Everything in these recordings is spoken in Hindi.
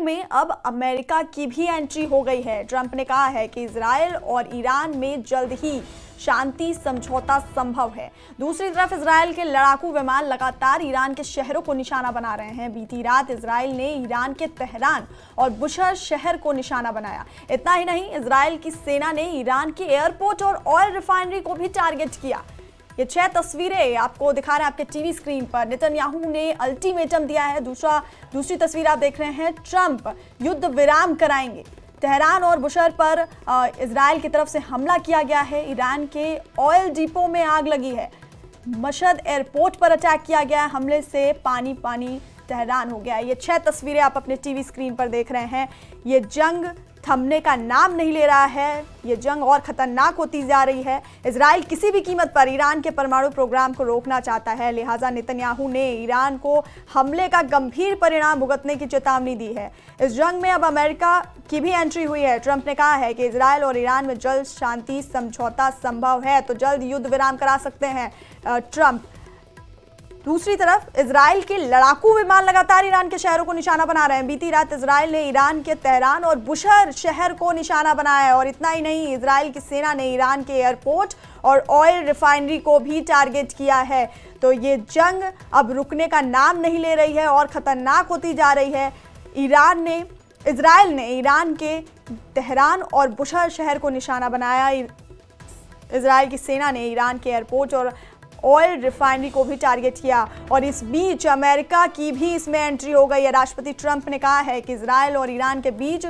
में अब अमेरिका की भी एंट्री हो गई है। ट्रंप ने कहा है कि इजराइल और ईरान में जल्द ही शांति समझौता संभव है। दूसरी तरफ इजराइल के लड़ाकू विमान लगातार ईरान के शहरों को निशाना बना रहे हैं। बीती रात इजराइल ने ईरान के तेहरान और बुशहर शहर को निशाना बनाया। इतना ही नहीं, इजराइल की सेना ने ईरान के एयरपोर्ट और ऑयल रिफाइनरी को भी टारगेट किया। ये 6 तस्वीरें आपको दिखा रहे हैं आपके टीवी स्क्रीन पर। नेतन्याहू ने अल्टीमेटम दिया है। दूसरी तस्वीर आप देख रहे हैं, ट्रंप युद्ध विराम कराएंगे। तेहरान और बुशहर पर इजराइल की तरफ से हमला किया गया है। ईरान के ऑयल डिपो में आग लगी है। मशहद एयरपोर्ट पर अटैक किया गया है। हमले से पानी पानी तेहरान हो गया है। ये 6 तस्वीरें आप अपने टीवी स्क्रीन पर देख रहे हैं। ये जंग थमने का नाम नहीं ले रहा है। ये जंग और खतरनाक होती जा रही है। इजराइल किसी भी कीमत पर ईरान के परमाणु प्रोग्राम को रोकना चाहता है। लिहाजा नेतन्याहू ने ईरान को हमले का गंभीर परिणाम भुगतने की चेतावनी दी है। इस जंग में अब अमेरिका की भी एंट्री हुई है। ट्रंप ने कहा है कि इजराइल और ईरान में जल्द शांति समझौता संभव है, तो जल्द युद्ध विराम करा सकते हैं ट्रंप। दूसरी तरफ इजराइल के लड़ाकू विमान लगातार ईरान के शहरों को निशाना बना रहे हैं। बीती रात इजराइल ने ईरान के तेहरान और बुशहर शहर को निशाना बनाया है। और इतना ही नहीं, इजराइल की सेना ने ईरान के एयरपोर्ट और ऑयल रिफाइनरी को भी टारगेट किया है। तो ये जंग अब रुकने का नाम नहीं ले रही है और खतरनाक होती जा रही है। इजराइल ने ईरान के तेहरान और बुशहर शहर को निशाना बनाया। इजराइल की सेना ने ईरान के एयरपोर्ट और ऑयल रिफाइनरी को भी टारगेट किया। और इस बीच अमेरिका की भी इसमें एंट्री हो गई है। राष्ट्रपति ट्रंप ने कहा है कि इजराइल और ईरान के बीच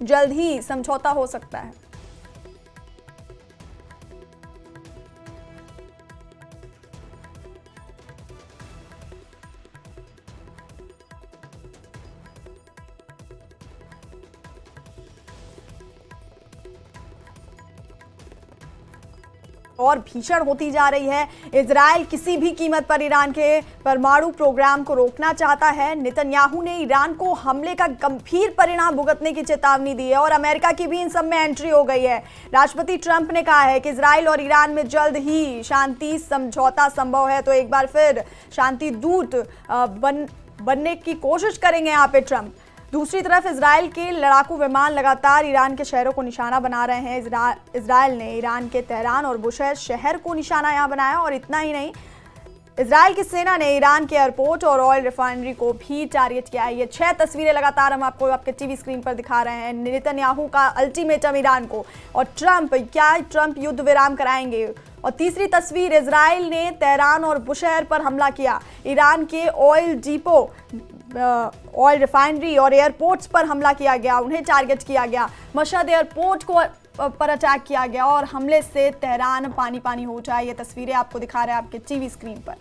जल्द ही समझौता हो सकता है। और भीषण होती जा रही है। इजराइल किसी भी कीमत पर ईरान के परमाणु प्रोग्राम को रोकना चाहता है। नेतन्याहू ने ईरान को हमले का गंभीर परिणाम भुगतने की चेतावनी दी है और अमेरिका की भी इन सब में एंट्री हो गई है। राष्ट्रपति ट्रंप ने कहा है कि इजराइल और ईरान में जल्द ही शांति समझौता संभव है, तो एक बार फिर शांति दूत बनने की कोशिश करेंगे यहाँ पे ट्रंप। दूसरी तरफ इजराइल के लड़ाकू विमान लगातार ईरान के शहरों को निशाना बना रहे हैं। इजराइल ने ईरान के तेहरान और बुशहर शहर को निशाना यहाँ बनाया। और इतना ही नहीं, इजराइल की सेना ने ईरान के एयरपोर्ट और ऑयल रिफाइनरी को भी टारगेट किया है। ये 6 तस्वीरें लगातार हम आपको आपके टीवी स्क्रीन पर दिखा रहे हैं। नेतन्याहू का अल्टीमेटम ईरान को, और ट्रंप युद्ध विराम कराएंगे। और तीसरी तस्वीर, इजराइल ने तेहरान और बुशहर पर हमला किया। ईरान के ऑयल डिपो, ऑयल रिफाइनरी और एयरपोर्ट्स पर हमला किया गया, उन्हें टारगेट किया गया। मशहद एयरपोर्ट को पर अटैक किया गया और हमले से तेहरान पानी पानी हो जाए। ये तस्वीरें आपको दिखा रहे हैं आपके टीवी स्क्रीन पर।